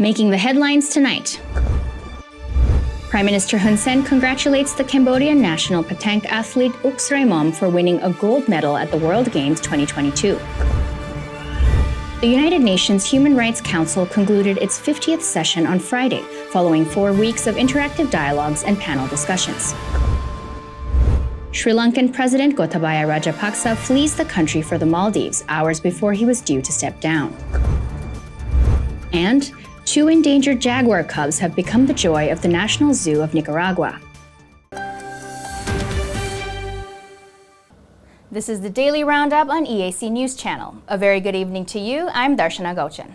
Making the headlines tonight. Prime Minister Hun Sen congratulates the Cambodian national petanque athlete Uk Sraimom for winning a gold medal at the World Games 2022. The United Nations Human Rights Council concluded its 50th session on Friday, following 4 weeks of interactive dialogues and panel discussions. Sri Lankan President Gotabaya Rajapaksa flees the country for the Maldives hours before he was due to step down. And 2 endangered jaguar cubs have become the joy of the National Zoo of Nicaragua. This is the Daily Roundup on EAC News Channel. A very good evening to you. I'm Darshana Gauchan.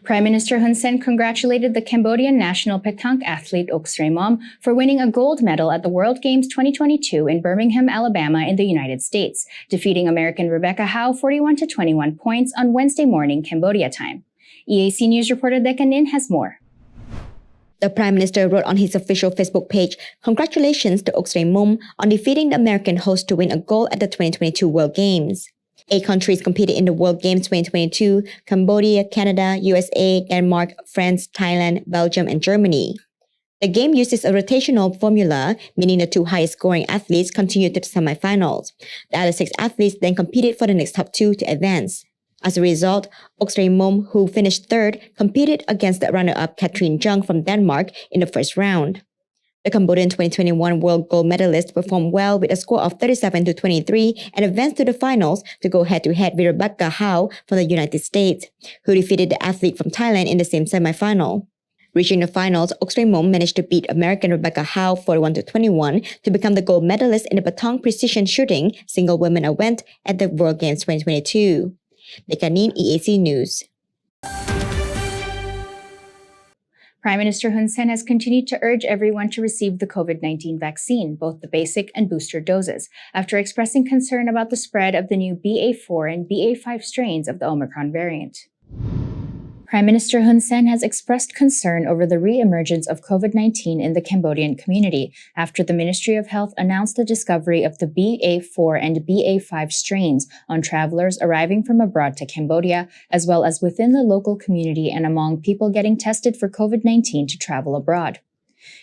Prime Minister Hun Sen congratulated the Cambodian national petanque athlete Uk Sraimom for winning a gold medal at the World Games 2022 in Birmingham, Alabama in the United States, defeating American Rebecca Howe 41-21 points on Wednesday morning Cambodia time. EAC News reporter Decca Nin has more. The Prime Minister wrote on his official Facebook page, "Congratulations to Uk Sraimom on defeating the American host to win a gold at the 2022 World Games." 8 countries competed in the World Games 2022: Cambodia, Canada, USA, Denmark, France, Thailand, Belgium, and Germany. The game uses a rotational formula, meaning the 2 highest scoring athletes continue to the semifinals. The other 6 athletes then competed for the next top 2 to advance. As a result, Uk Sraimom, who finished 3rd, competed against the runner-up Katrin Jung from Denmark in the first round. The Cambodian 2021 world gold medalist performed well with a score of 37-23 and advanced to the finals to go head-to-head with Rebecca Howe from the United States, who defeated the athlete from Thailand in the same semifinal. Reaching the finals, Uk Sraimom managed to beat American Rebecca Howe 41-21 to become the gold medalist in the petanque precision shooting single women event at the World Games 2022. Dekanin, EAC News. Prime Minister Hun Sen has continued to urge everyone to receive the COVID-19 vaccine, both the basic and booster doses, after expressing concern about the spread of the new BA4 and BA5 strains of the Omicron variant. Prime Minister Hun Sen has expressed concern over the re-emergence of COVID-19 in the Cambodian community after the Ministry of Health announced the discovery of the BA4 and BA5 strains on travelers arriving from abroad to Cambodia, as well as within the local community and among people getting tested for COVID-19 to travel abroad.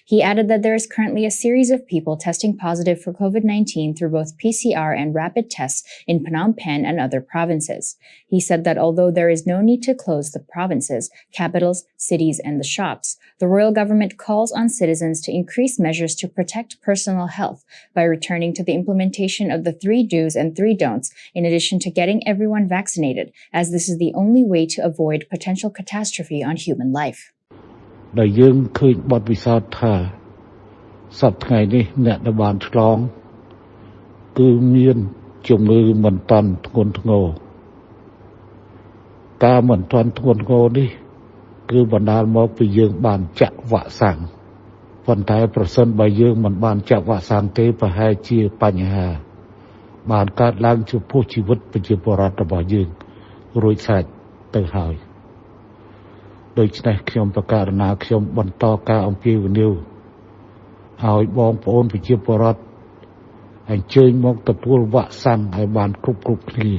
He added that there is currently a series of people testing positive for COVID-19 through both PCR and rapid tests in Phnom Penh and other provinces. He said that although there is no need to close the provinces, capitals, cities, and the shops, the royal government calls on citizens to increase measures to protect personal health by returning to the implementation of the 3 do's and 3 don'ts, in addition to getting everyone vaccinated, as this is the only way to avoid potential catastrophe on human life. ដែលយើងឃើញបទពិសោធន៍ថាសប្តាហ៍នេះអ្នកដែលបានឆ្លងគឺមានជំងឺមិនតាន់ធ្ងន់ធ្ងរការមិនតាន់ធ្ងន់ធ្ងរនេះគឺបណ្ដាលមកពីយើងបានចាក់វ៉ាក់សាំងប៉ុន្តែប្រសិនបើយើងមិនបានចាក់វ៉ាក់សាំងទេប្រហែលជាបញ្ហាបានកើតឡើងចំពោះជីវិតប្រជាពលរដ្ឋរបស់យើងរួចស្រេចទៅហើយ ដូច្នេះខ្ញុំប្រកាសណាខ្ញុំបន្តការអំពាវនាវឲ្យបងប្អូនប្រជាពលរដ្ឋអញ្ជើញមកទទួលវ៉ាក់សាំងឲ្យបានគ្រប់គ្នា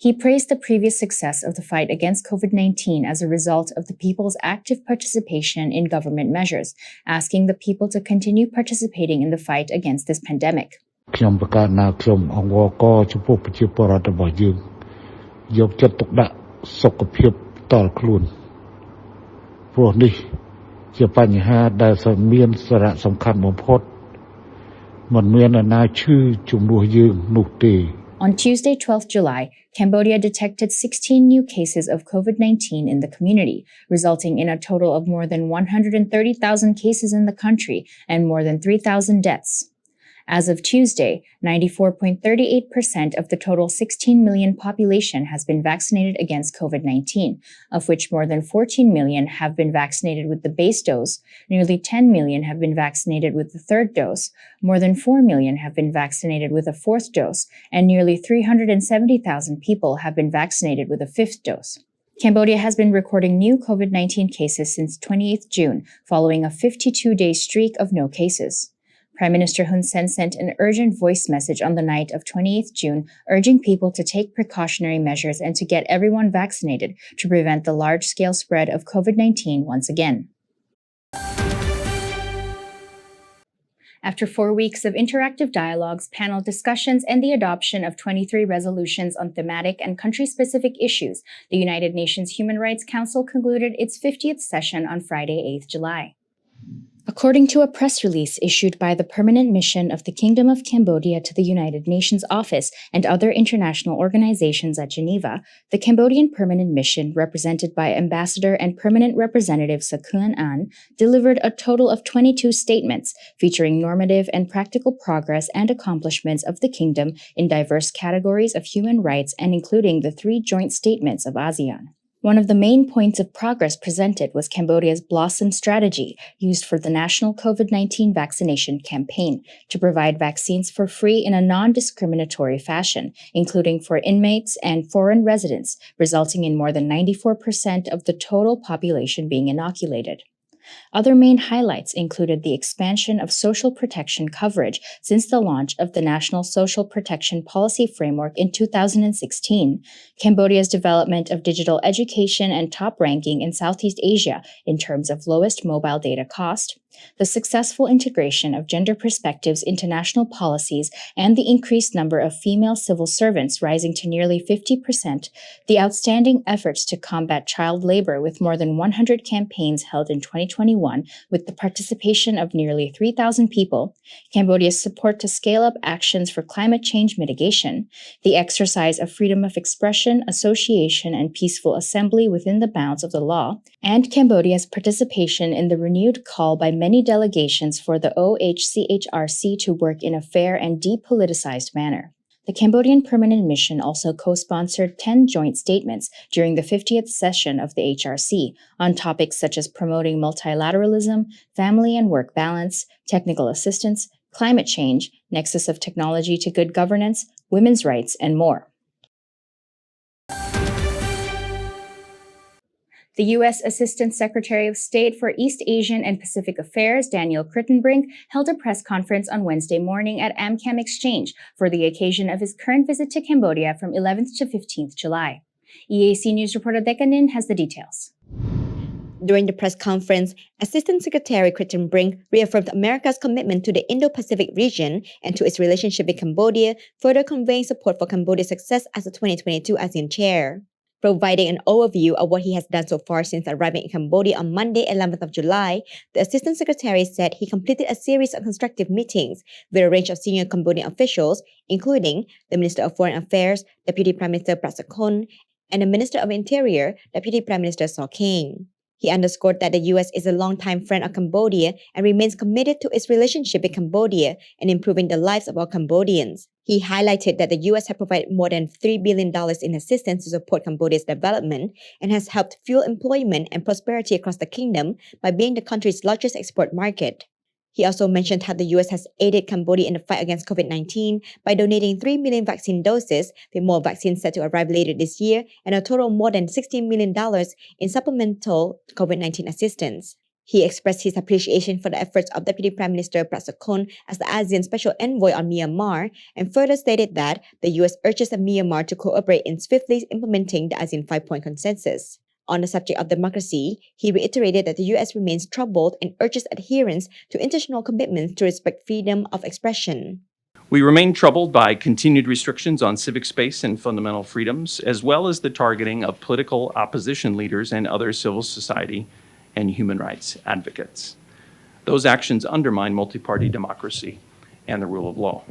He praised the previous success of the fight against COVID-19 as a result of the people's active participation in government measures, asking the people to continue participating in the fight against this pandemic. ខ្ញុំប្រកាសណាខ្ញុំអង្វរករចំពោះប្រជាពលរដ្ឋរបស់យើងយកចិត្តទុកដាក់សុខភាពតលខ្លួន ព្រោះនេះជាបញ្ហាដែលមានសារៈសំខាន់បំផុតមិនមានអ្នកណាឈឺជំនួសយើងនោះទេ On Tuesday, 12th July, Cambodia detected 16 new cases of COVID-19 in the community, resulting in a total of more than 130,000 cases in the country and more than 3,000 deaths. As of Tuesday, 94.38% of the total 16 million population has been vaccinated against COVID-19, of which more than 14 million have been vaccinated with the base dose, nearly 10 million have been vaccinated with the 3rd dose, more than 4 million have been vaccinated with a 4th dose, and nearly 370,000 people have been vaccinated with a 5th dose. Cambodia has been recording new COVID-19 cases since 28th June, following a 52-day streak of no cases. Prime Minister Hun Sen sent an urgent voice message on the night of 28th June, urging people to take precautionary measures and to get everyone vaccinated to prevent the large-scale spread of COVID-19 once again. After 4 weeks of interactive dialogues, panel discussions, and the adoption of 23 resolutions on thematic and country-specific issues, the United Nations Human Rights Council concluded its 50th session on Friday, 8th July. According to a press release issued by the Permanent Mission of the Kingdom of Cambodia to the United Nations Office and other international organizations at Geneva, the Cambodian Permanent Mission, represented by Ambassador and Permanent Representative Sakun An, delivered a total of 22 statements featuring normative and practical progress and accomplishments of the Kingdom in diverse categories of human rights and including the 3 joint statements of ASEAN. One of the main points of progress presented was Cambodia's Blossom strategy used for the national COVID-19 vaccination campaign to provide vaccines for free in a non-discriminatory fashion, including for inmates and foreign residents, resulting in more than 94% of the total population being inoculated. Other main highlights included the expansion of social protection coverage since the launch of the National Social Protection Policy Framework in 2016, Cambodia's development of digital education and top ranking in Southeast Asia in terms of lowest mobile data cost, the successful integration of gender perspectives into national policies and the increased number of female civil servants rising to nearly 50%, the outstanding efforts to combat child labor with more than 100 campaigns held in 2021 with the participation of nearly 3,000 people, Cambodia's support to scale up actions for climate change mitigation, the exercise of freedom of expression, association, and peaceful assembly within the bounds of the law, and Cambodia's participation in the renewed call by many delegations for the OHCHRC to work in a fair and depoliticized manner. The Cambodian Permanent Mission also co-sponsored 10 joint statements during the 50th session of the HRC on topics such as promoting multilateralism, family and work balance, technical assistance, climate change, nexus of technology to good governance, women's rights, and more. The U.S. Assistant Secretary of State for East Asian and Pacific Affairs, Daniel Crittenbrink, held a press conference on Wednesday morning at AmCham Exchange for the occasion of his current visit to Cambodia from 11th to 15th July. EAC News reporter Dekanin has the details. During the press conference, Assistant Secretary Crittenbrink reaffirmed America's commitment to the Indo-Pacific region and to its relationship with Cambodia, further conveying support for Cambodia's success as the 2022 ASEAN chair. Providing an overview of what he has done so far since arriving in Cambodia on Monday, 11th of July, the Assistant Secretary said he completed a series of constructive meetings with a range of senior Cambodian officials, including the Minister of Foreign Affairs, Deputy Prime Minister Prasakhon, and the Minister of Interior, Deputy Prime Minister Saw King. He underscored that the U.S. is a longtime friend of Cambodia and remains committed to its relationship with Cambodia and improving the lives of all Cambodians. He highlighted that the U.S. has provided more than $3 billion in assistance to support Cambodia's development and has helped fuel employment and prosperity across the kingdom by being the country's largest export market. He also mentioned how the U.S. has aided Cambodia in the fight against COVID-19 by donating 3 million vaccine doses, with more vaccines set to arrive later this year, and a total of more than $16 million in supplemental COVID-19 assistance. He expressed his appreciation for the efforts of Deputy Prime Minister Prasakhon as the ASEAN Special Envoy on Myanmar, and further stated that the U.S. urges Myanmar to cooperate in swiftly implementing the ASEAN 5-point consensus. On the subject of democracy, he reiterated that the U.S. remains troubled and urges adherence to international commitments to respect freedom of expression. We remain troubled by continued restrictions on civic space and fundamental freedoms, as well as the targeting of political opposition leaders and other civil society and human rights advocates. Those actions undermine multi-party democracy and the rule of law.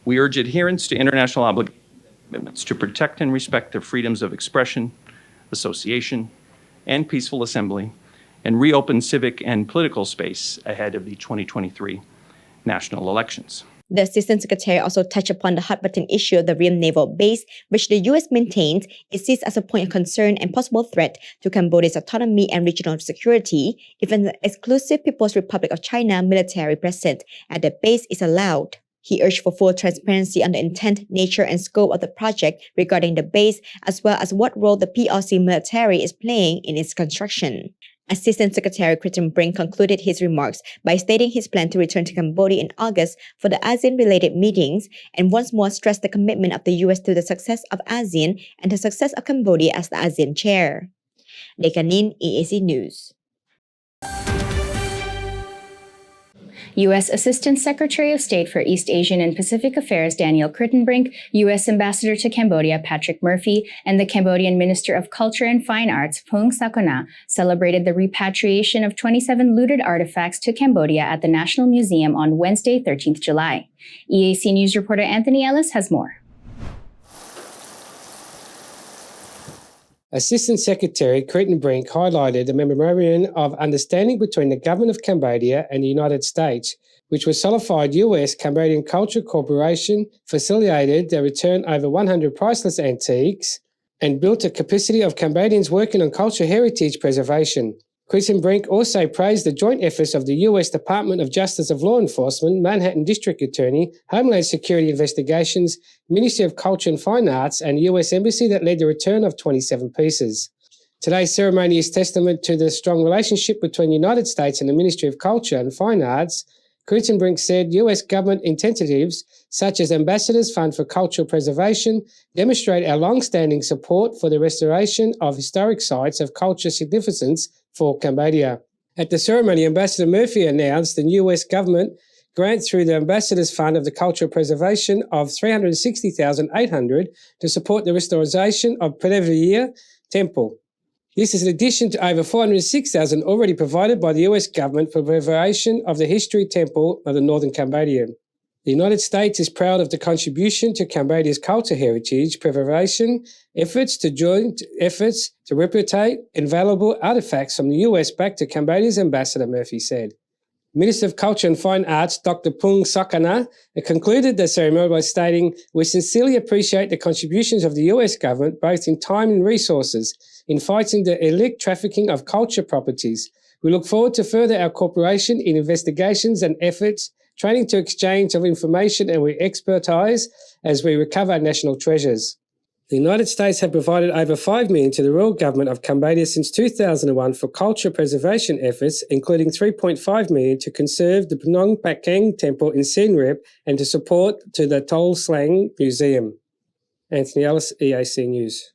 We urge adherence to international obligations to protect and respect the freedoms of expression, association, and peaceful assembly, and reopen civic and political space ahead of the 2023 national elections. The Assistant Secretary also touched upon the hot-button issue of the Ream Naval Base, which the U.S. maintains it sees as a point of concern and possible threat to Cambodia's autonomy and regional security if an exclusive People's Republic of China military presence at the base is allowed. He urged for full transparency on the intent, nature, and scope of the project regarding the base, as well as what role the PRC military is playing in its construction. Assistant Secretary Christian Brink concluded his remarks by stating his plan to return to Cambodia in August for the ASEAN-related meetings and once more stressed the commitment of the U.S. to the success of ASEAN and the success of Cambodia as the ASEAN chair. Dekanin, EAC News. U.S. Assistant Secretary of State for East Asian and Pacific Affairs Daniel Kritenbrink, U.S. Ambassador to Cambodia Patrick Murphy, and the Cambodian Minister of Culture and Fine Arts Phung Sakona celebrated the repatriation of 27 looted artifacts to Cambodia at the National Museum on Wednesday, 13th July. EAC News reporter Anthony Ellis has more. Assistant Secretary Kritenbrink highlighted a memorandum of understanding between the Government of Cambodia and the United States, which personified U.S.-Cambodian Culture Corporation, facilitated the return over 100 priceless antiques, and built a capacity of Cambodians working on cultural heritage preservation. Kritenbrink also praised the joint efforts of the U.S. Department of Justice of Law Enforcement, Manhattan District Attorney, Homeland Security Investigations, Ministry of Culture and Fine Arts, and U.S. Embassy that led the return of 27 pieces. Today's ceremony is testament to the strong relationship between the United States and the Ministry of Culture and Fine Arts. Kritenbrink said U.S. government incentives, such as Ambassadors Fund for Cultural Preservation, demonstrate our long-standing support for the restoration of historic sites of cultural significance for Cambodia. At the ceremony, Ambassador Murphy announced the U.S. government grant through the Ambassadors Fund of the Cultural Preservation of $360,800 to support the restoration of Previa Temple. This is in addition to over $406,000 already provided by the U.S. government for preservation of the History Temple of the Northern Cambodia. The United States is proud of the contribution to Cambodia's cultural heritage preservation efforts to joint efforts to repatriate invaluable artifacts from the U.S. back to Cambodia's Ambassador Murphy said. Minister of Culture and Fine Arts Dr. Phung Sakona concluded the ceremony by stating, "We sincerely appreciate the contributions of the U.S. government both in time and resources in fighting the illicit trafficking of culture properties. We look forward to further our cooperation in investigations and efforts, training to exchange of information and we expertise as we recover national treasures." The United States have provided over $5 million to the Royal Government of Cambodia since 2001 for cultural preservation efforts, including $3.5 million to conserve the Phnom Penh Temple in Siem Reap and to support to the Tol Slang Museum. Anthony Ellis, EAC News.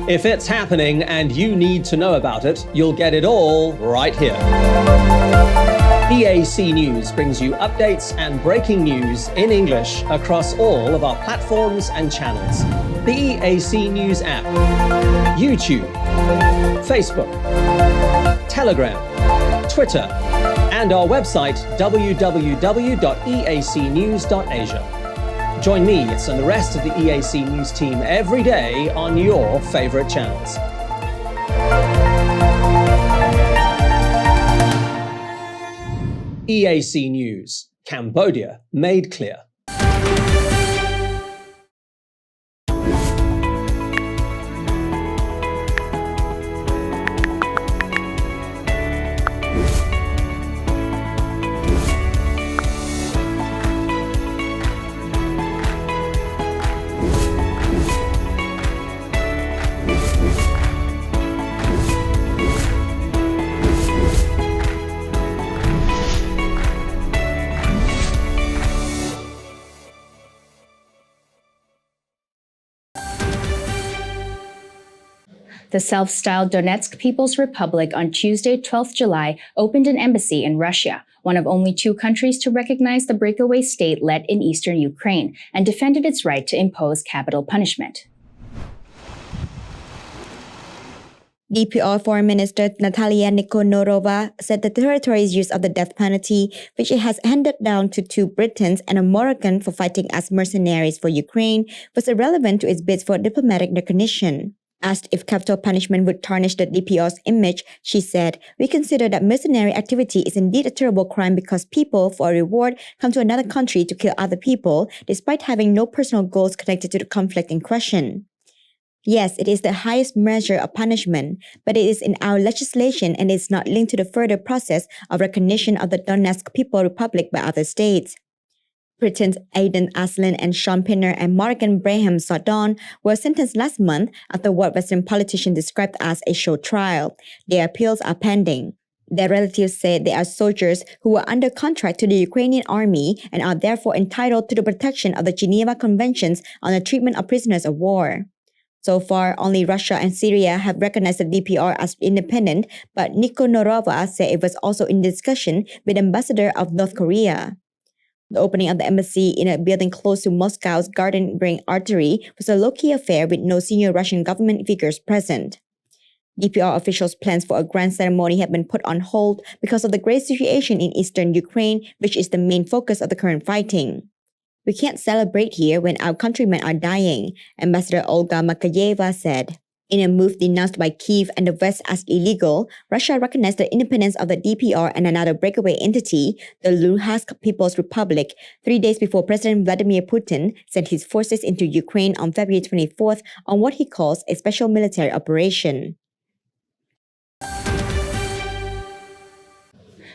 If it's happening and you need to know about it, you'll get it all right here. EAC News brings you updates and breaking news in English across all of our platforms and channels. The EAC News app, YouTube, Facebook, Telegram, Twitter, and our website www.eacnews.asia. Join me and the rest of the EAC News team every day on your favorite channels. EAC News, Cambodia made clear. The self-styled Donetsk People's Republic on Tuesday, 12th July, opened an embassy in Russia, one of only 2 countries to recognize the breakaway state led in eastern Ukraine, and defended its right to impose capital punishment. DPR Foreign Minister Natalia Nikonorova said the territory's use of the death penalty, which it has handed down to 2 Britons and a Moroccan for fighting as mercenaries for Ukraine, was irrelevant to its bids for diplomatic recognition. Asked if capital punishment would tarnish the DPR's image, she said, "We consider that mercenary activity is indeed a terrible crime because people, for a reward, come to another country to kill other people, despite having no personal goals connected to the conflict in question. Yes, it is the highest measure of punishment, but it is in our legislation and is not linked to the further process of recognition of the Donetsk People's Republic by other states." Britain's Aidan Aslan and Sean Pinner and Morgan Braham Sardon were sentenced last month after what Western politicians described as a show trial. Their appeals are pending. Their relatives said they are soldiers who were under contract to the Ukrainian army and are therefore entitled to the protection of the Geneva Conventions on the Treatment of Prisoners of War. So far, only Russia and Syria have recognized the DPR as independent, but Nikonorova said it was also in discussion with the ambassador of North Korea. The opening of the embassy in a building close to Moscow's Garden Ring artery was a low-key affair with no senior Russian government figures present. DPR officials' plans for a grand ceremony have been put on hold because of the grave situation in eastern Ukraine, which is the main focus of the current fighting. "We can't celebrate here when our countrymen are dying," Ambassador Olga Makayeva said. In a move denounced by Kyiv and the West as illegal, Russia recognized the independence of the DPR and another breakaway entity, the Luhansk People's Republic, 3 days before President Vladimir Putin sent his forces into Ukraine on February 24th on what he calls a special military operation.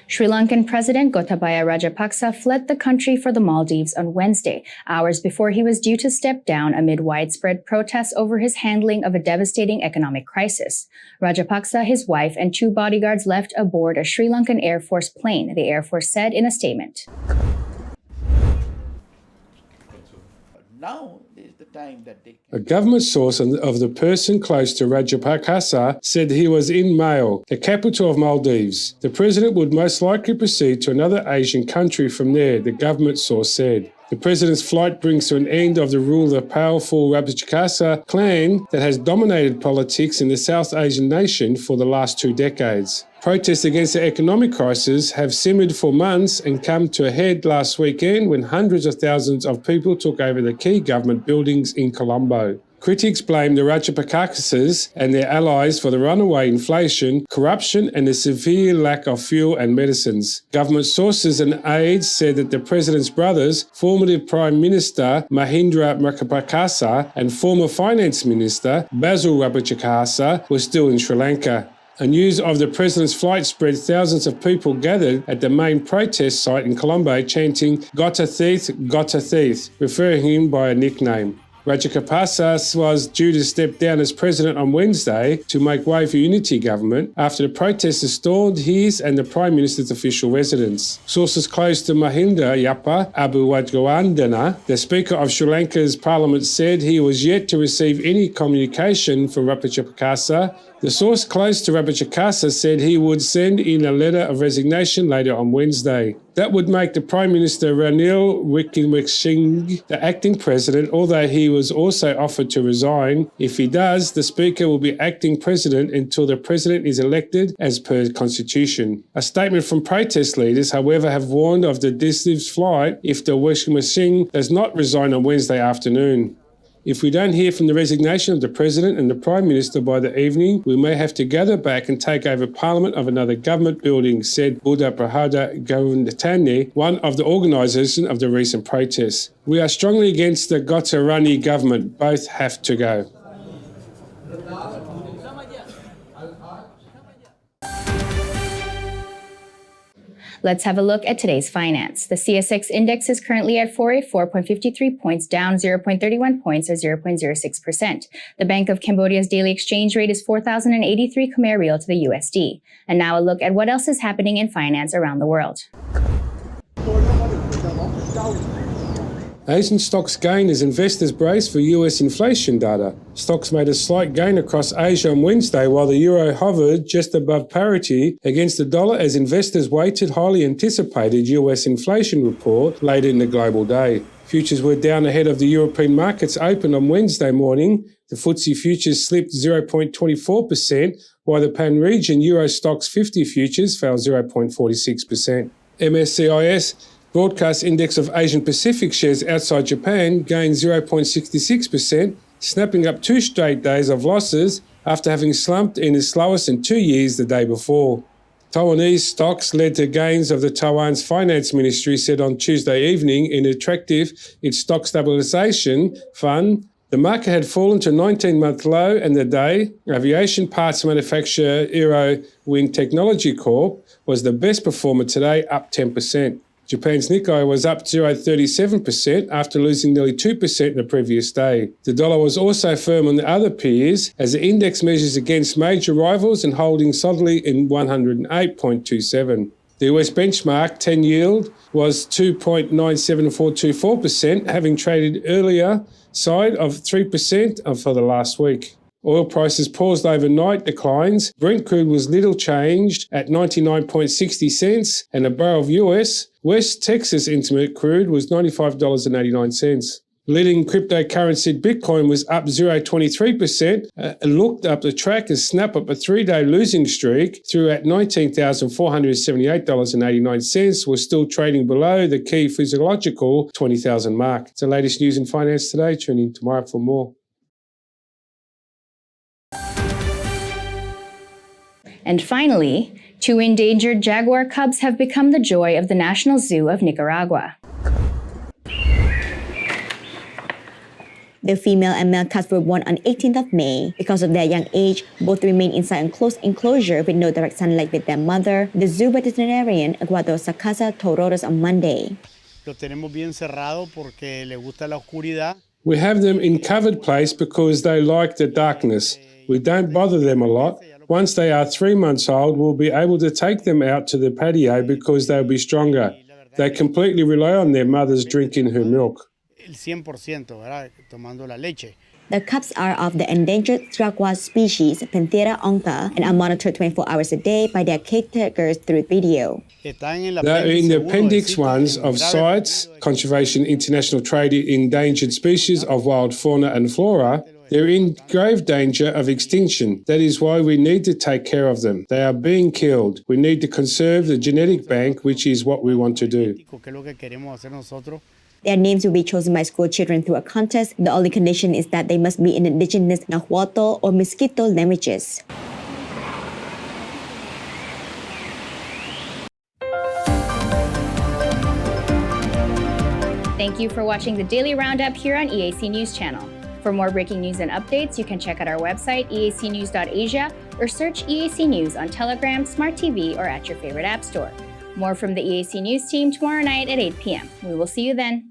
Sri Lankan President Gotabaya Rajapaksa fled the country for the Maldives on Wednesday, hours before he was due to step down amid widespread protests over his handling of a devastating economic crisis. Rajapaksa, his wife, and 2 bodyguards left aboard a Sri Lankan Air Force plane, the Air Force said in a statement. Now is the time that they... A government source of the person close to Rajapaksa said he was in Male, the capital of Maldives. The president would most likely proceed to another Asian country from there, the government source said. The president's flight brings to an end of the rule of the powerful Rajapaksa clan that has dominated politics in the South Asian nation for the last 2 decades. Protests against the economic crisis have simmered for months and come to a head last weekend when hundreds of thousands of people took over the key government buildings in Colombo. Critics blame the Rajapaksas and their allies for the runaway inflation, corruption and the severe lack of fuel and medicines. Government sources and aides said that the president's brothers, former Prime Minister Mahindra Rajapaksa and former Finance Minister Basil Rajapaksa were still in Sri Lanka. News of the president's flight spread. Thousands of people gathered at the main protest site in Colombo chanting "Gotta Thief," referring him by a nickname. Rajapaksa was due to step down as president on Wednesday to make way for unity government after the protesters stormed his and the Prime Minister's official residence. Sources close to Mahinda Yapa Abuwajgawandana, the Speaker of Sri Lanka's parliament, said he was yet to receive any communication from Rajapaksa. The source close to Rajapaksa said he would send in a letter of resignation later on Wednesday. That would make the Prime Minister Ranil Wickremesinghe the acting president, although he was also offered to resign. If he does, the Speaker will be acting president until the president is elected as per the Constitution. A statement from protest leaders, however, have warned of the decisive flight if the Wickremesinghe does not resign on Wednesday afternoon. If we don't hear from the resignation of the President and the Prime Minister by the evening, we may have to gather back and take over Parliament of another government building, said Buddha Prahada Govindtani, one of the organisers of the recent protests. We are strongly against the Gotarani government. Both have to go. Let's have a look at today's finance. The CSX index is currently at 484.53 points, down 0.31 points or 0.06%. The Bank of Cambodia's daily exchange rate is 4,083 Khmer Rial to the USD. And now a look at what else is happening in finance around the world. Asian stocks gain as investors brace for US inflation data. Stocks made a slight gain across Asia on Wednesday while the euro hovered just above parity against the dollar as investors waited highly anticipated US inflation report later in the global day. Futures were down ahead of the European markets open on Wednesday morning. The FTSE futures slipped 0.24%, while the pan-region Euro Stoxx 50 futures fell 0.46%. MSCIS Broadcast Index of Asian Pacific shares outside Japan gained 0.66%, snapping up 2 straight days of losses after having slumped in its slowest in 2 years the day before. Taiwanese stocks led to gains of the Taiwan's finance ministry said on Tuesday evening in attractive its stock stabilization fund. The market had fallen to a 19-month low and the day. Aviation parts manufacturer Aero Wing Technology Corp was the best performer today, up 10%. Japan's Nikkei was up 0.37% after losing nearly 2% in the previous day. The dollar was also firm on the other peers as the index measures against major rivals and holding solidly in 108.27. The US benchmark 10 yield was 2.97424%, having traded earlier side of 3% for the last week. Oil prices paused overnight declines. Brent crude was little changed at 99.60 cents, and a barrel of US West Texas Intermediate crude was $95.89. Leading cryptocurrency Bitcoin was up 0.23%, looked up the track and snapped up a 3-day losing streak through at $19,478.89, was still trading below the key physiological 20,000 mark. It's the latest news in finance today. Tune in tomorrow for more. And finally, 2 endangered jaguar cubs have become the joy of the National Zoo of Nicaragua. The female and male cubs were born on 18th of May. Because of their young age, both remain inside an enclosed enclosure with no direct sunlight with their mother, the zoo veterinarian Eduardo Sacasa told us on Monday. Lo tenemos bien cerrado porque le gusta la oscuridad. We have them in covered place because they like the darkness. We don't bother them a lot. Once they are 3 months old, we'll be able to take them out to the patio because they'll be stronger. They completely rely on their mothers drinking her milk. El 100%, ¿verdad? Tomando la leche. The cubs are of the endangered jaguar species Panthera onca and are monitored 24 hours a day by their caretakers through video. They're in the Appendix 1s of CITES, Conservation International Trade in Endangered Species of Wild Fauna and Flora. They're in grave danger of extinction. That is why we need to take care of them. They are being killed. We need to conserve the genetic bank, which is what we want to do. Their names will be chosen by school children through a contest. The only condition is that they must be in indigenous Nahuatl or Mosquito languages. Thank you for watching the Daily Roundup here on EAC News Channel. For more breaking news and updates, you can check out our website, eacnews.asia, or search EAC News on Telegram, Smart TV, or at your favorite app store. More from the EAC News team tomorrow night at 8 p.m. We will see you then.